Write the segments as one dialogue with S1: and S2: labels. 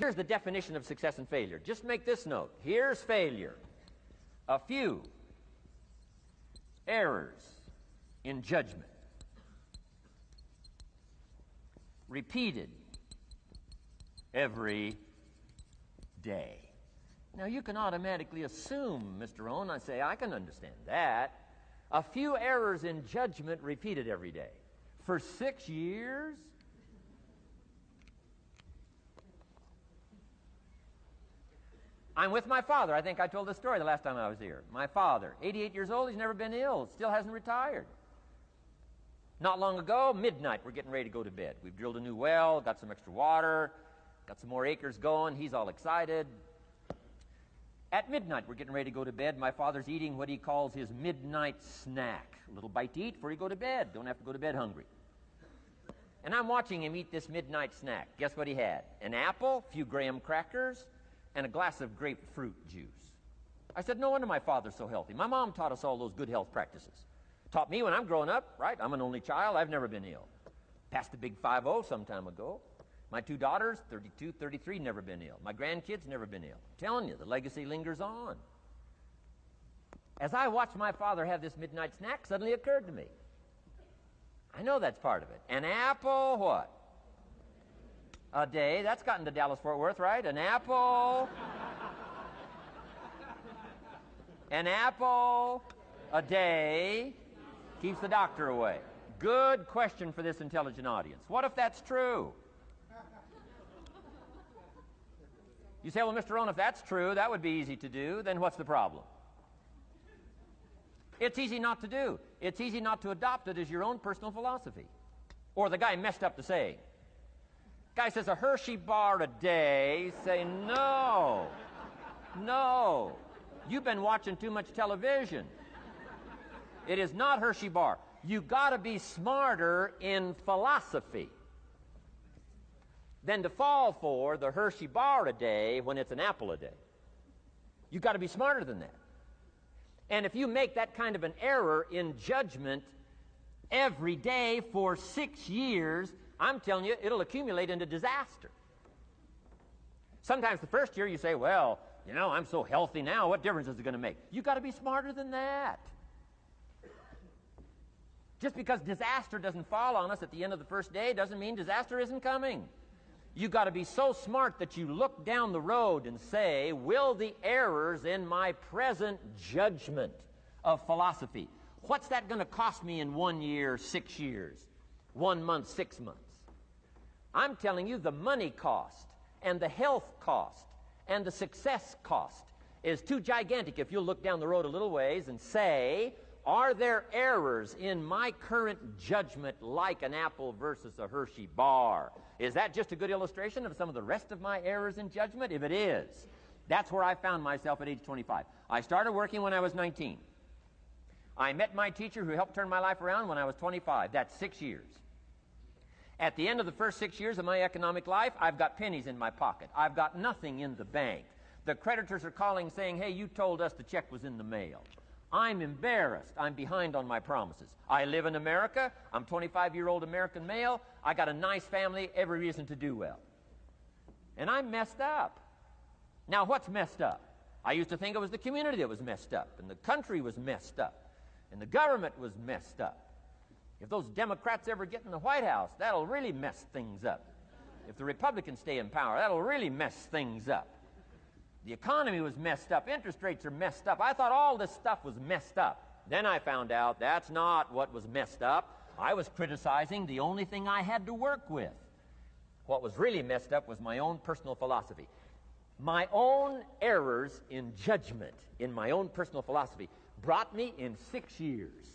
S1: Here's the definition of success and failure. Just make this note. Here's failure. A few errors in judgment, repeated every day. Now, you can automatically assume, Mr. Rohn, I say, I can understand that. A few errors in judgment repeated every day. For 6 years? I'm with my father. I think I told this story the last time I was here. My father, 88 years old, he's never been ill, still hasn't retired. Not long ago, midnight, we're getting ready to go to bed. We've drilled a new well, got some extra water, got some more acres going. He's all excited. At midnight, we're getting ready to go to bed. My father's eating what he calls his midnight snack. A little bite to eat before you go to bed. Don't have to go to bed hungry. And I'm watching him eat this midnight snack. Guess what he had? An apple, a few graham crackers, and a glass of grapefruit juice. I said, no wonder my father's so healthy. My mom taught us all those good health practices. Taught me when I'm growing up, right? I'm an only child. I've never been ill. Passed the big 5-0 some time ago. My 2 daughters, 32, 33, never been ill. My grandkids, never been ill. I'm telling you, the legacy lingers on. As I watched my father have this midnight snack, suddenly occurred to me. I know that's part of it. An apple, what? A day. That's gotten to Dallas-Fort Worth, right? An apple. An apple a day keeps the doctor away. Good question for this intelligent audience. What if that's true? You say, well, Mr. Rohn, if that's true, that would be easy to do. Then what's the problem? It's easy not to do. It's easy not to adopt it as your own personal philosophy. Or the guy messed up the saying. Guy says a Hershey bar a day. Say, no. No. You've been watching too much television. It is not Hershey bar. You've got to be smarter in philosophy than to fall for the Hershey bar a day when it's an apple a day. You've got to be smarter than that. And if you make that kind of an error in judgment every day for 6 years, I'm telling you, it'll accumulate into disaster. Sometimes the first year you say, well, you know, I'm so healthy now, what difference is it going to make? You've got to be smarter than that. Just because disaster doesn't fall on us at the end of the first day doesn't mean disaster isn't coming. You've got to be so smart that you look down the road and say, will the errors in my present judgment of philosophy, what's that going to cost me in 1 year, 6 years, 1 month, 6 months? I'm telling you, the money cost and the health cost and the success cost is too gigantic if you'll look down the road a little ways and say, are there errors in my current judgment like an apple versus a Hershey bar? Is that just a good illustration of some of the rest of my errors in judgment? If it is, that's where I found myself at age 25. I started working when I was 19. I met my teacher who helped turn my life around when I was 25. That's 6 years. At the end of the first 6 years of my economic life, I've got pennies in my pocket. I've got nothing in the bank. The creditors are calling saying, hey, you told us the check was in the mail. I'm embarrassed. I'm behind on my promises. I live in America. I'm 25-year-old American male. I got a nice family, every reason to do well. And I'm messed up. Now, what's messed up? I used to think it was the community that was messed up, and the country was messed up, and the government was messed up. If those Democrats ever get in the White House, that'll really mess things up. If the Republicans stay in power, that'll really mess things up. The economy was messed up. Interest rates are messed up. I thought all this stuff was messed up. Then I found out that's not what was messed up. I was criticizing the only thing I had to work with. What was really messed up was my own personal philosophy. My own errors in judgment in my own personal philosophy brought me in 6 years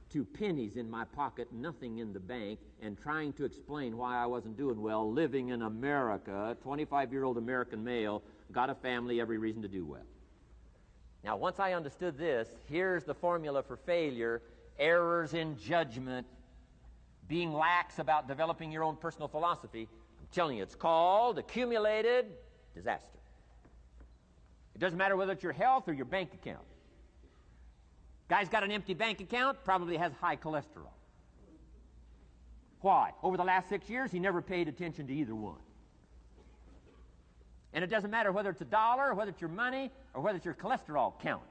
S1: to pennies in my pocket, nothing in the bank, and trying to explain why I wasn't doing well, living in America, 25-year-old American male, got a family, every reason to do well. Now, once I understood this, here's the formula for failure: errors in judgment, being lax about developing your own personal philosophy. I'm telling you, it's called accumulated disaster. It doesn't matter whether it's your health or your bank account. Guy's got an empty bank account, probably has high cholesterol. Why? Over the last 6 years, he never paid attention to either one. And it doesn't matter whether it's $1, or whether it's your money, or whether it's your cholesterol count.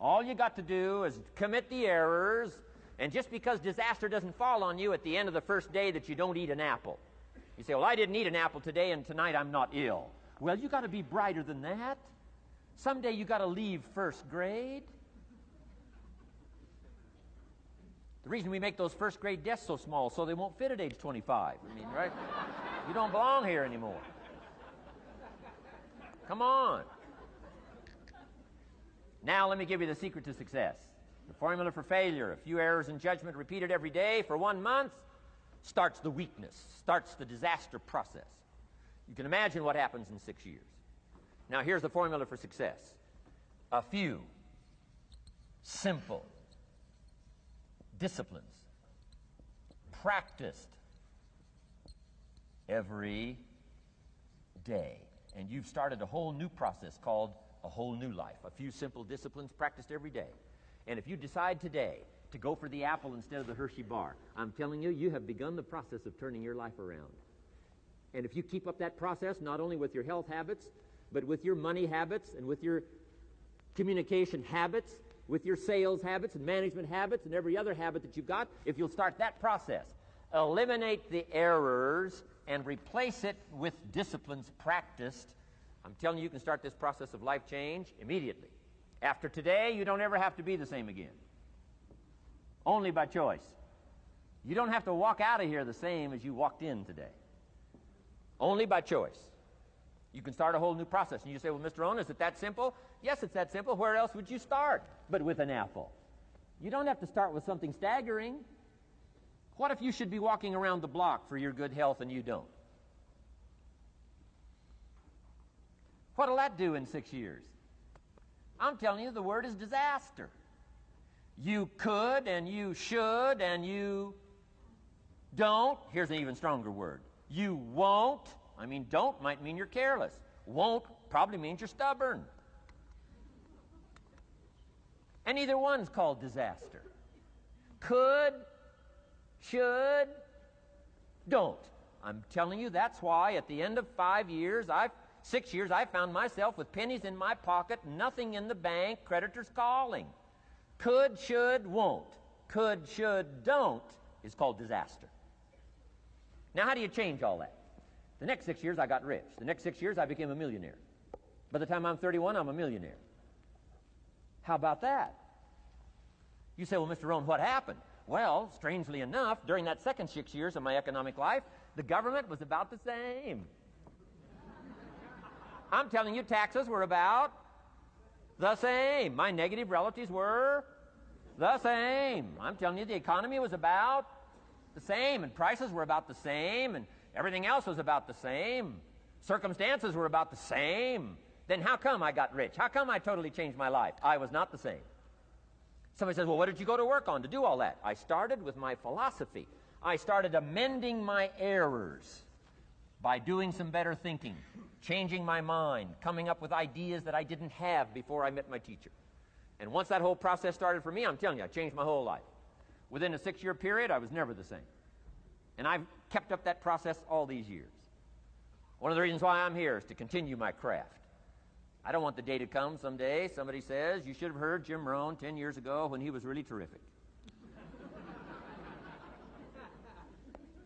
S1: All you got to do is commit the errors, and just because disaster doesn't fall on you at the end of the first day that you don't eat an apple. You say, well, I didn't eat an apple today, and tonight I'm not ill. Well, you got to be brighter than that. Someday you got to leave first grade. The reason we make those first grade desks so small so they won't fit at age 25. I mean, right? You don't belong here anymore. Come on. Now let me give you the secret to success. The formula for failure: a few errors in judgment repeated every day for 1 month starts the weakness, starts the disaster process. You can imagine what happens in 6 years. Now here's the formula for success. A few simple disciplines practiced every day. And you've started a whole new process called a whole new life. A few simple disciplines practiced every day. And if you decide today to go for the apple instead of the Hershey bar, I'm telling you, you have begun the process of turning your life around. And if you keep up that process, not only with your health habits, but with your money habits and with your communication habits, with your sales habits and management habits and every other habit that you've got, if you'll start that process, eliminate the errors and replace it with disciplines practiced, I'm telling you, you can start this process of life change immediately. After today, you don't ever have to be the same again. Only by choice. You don't have to walk out of here the same as you walked in today. Only by choice. You can start a whole new process. And you say, well, Mr. Rohn, is it that simple? Yes, it's that simple. Where else would you start but with an apple? You don't have to start with something staggering. What if you should be walking around the block for your good health and you don't? What'll that do in 6 years? I'm telling you, the word is disaster. You could and you should and you don't. Here's an even stronger word. You won't. I mean, don't might mean you're careless. Won't probably means you're stubborn. And either one's called disaster. Could, should, don't. I'm telling you, that's why at the end of 6 years, I found myself with pennies in my pocket, nothing in the bank, creditors calling. Could, should, won't. Could, should, don't is called disaster. Now, how do you change all that? The next 6 years, I got rich. The next 6 years, I became a millionaire. By the time I'm 31, I'm a millionaire. How about that? You say, well, Mr. Rohn, what happened? Well, strangely enough, during that second 6 years of my economic life, the government was about the same. I'm telling you, taxes were about the same. My negative relatives were the same. I'm telling you, the economy was about the same, and prices were about the same, and everything else was about the same. Circumstances were about the same. Then how come I got rich? How come I totally changed my life? I was not the same. Somebody says, well, what did you go to work on to do all that? I started with my philosophy. I started amending my errors by doing some better thinking, changing my mind, coming up with ideas that I didn't have before I met my teacher. And once that whole process started for me, I'm telling you, I changed my whole life. Within a 6-year period, I was never the same. And I've kept up that process all these years. One of the reasons why I'm here is to continue my craft. I don't want the day to come someday somebody says, you should have heard Jim Rohn 10 years ago when he was really terrific.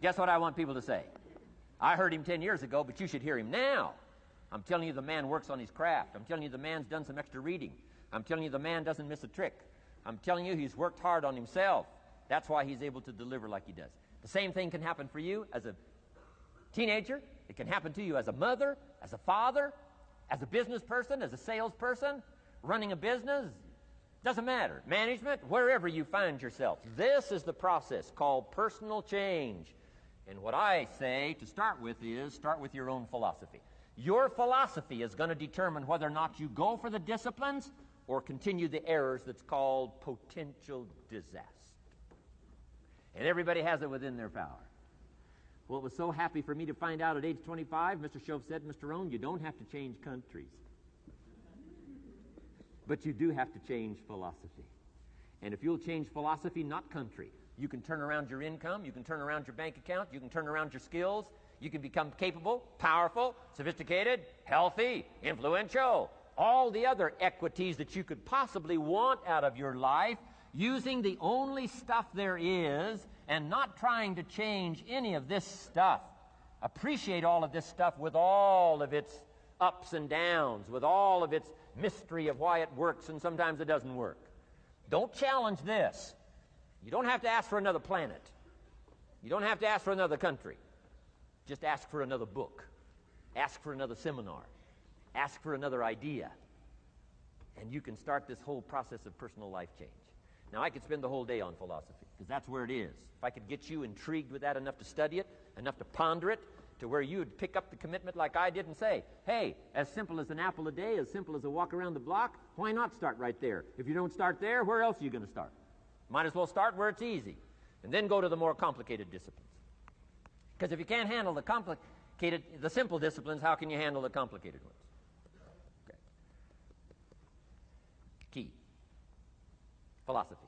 S1: Guess what I want people to say? I heard him 10 years ago, but you should hear him now. I'm telling you, the man works on his craft. I'm telling you, the man's done some extra reading. I'm telling you, the man doesn't miss a trick. I'm telling you, he's worked hard on himself. That's why he's able to deliver like he does. The same thing can happen for you as a teenager. It can happen to you as a mother, as a father, as a business person, as a salesperson, running a business. Doesn't matter. Management, wherever you find yourself. This is the process called personal change. And what I say to start with is, start with your own philosophy. Your philosophy is going to determine whether or not you go for the disciplines or continue the errors that's called potential disaster. And everybody has it within their power. Well, it was so happy for me to find out at age 25, Mr. Shoaf said, Mr. Rohn, you don't have to change countries. But you do have to change philosophy. And if you'll change philosophy, not country, you can turn around your income, you can turn around your bank account, you can turn around your skills, You can become capable, powerful, sophisticated, healthy, influential, all the other equities that you could possibly want out of your life, using the only stuff there is and not trying to change any of this stuff. Appreciate all of this stuff with all of its ups and downs, with all of its mystery of why it works and sometimes it doesn't work. Don't challenge this. You don't have to ask for another planet. You don't have to ask for another country. Just ask for another book. Ask for another seminar. Ask for another idea. And you can start this whole process of personal life change. Now, I could spend the whole day on philosophy, because that's where it is. If I could get you intrigued with that enough to study it, enough to ponder it, to where you would pick up the commitment like I did and say, hey, as simple as an apple a day, as simple as a walk around the block, why not start right there? If you don't start there, where else are you going to start? Might as well start where it's easy, and then go to the more complicated disciplines. Because if you can't handle the simple disciplines, how can you handle the complicated ones? Okay. Key. Philosophy.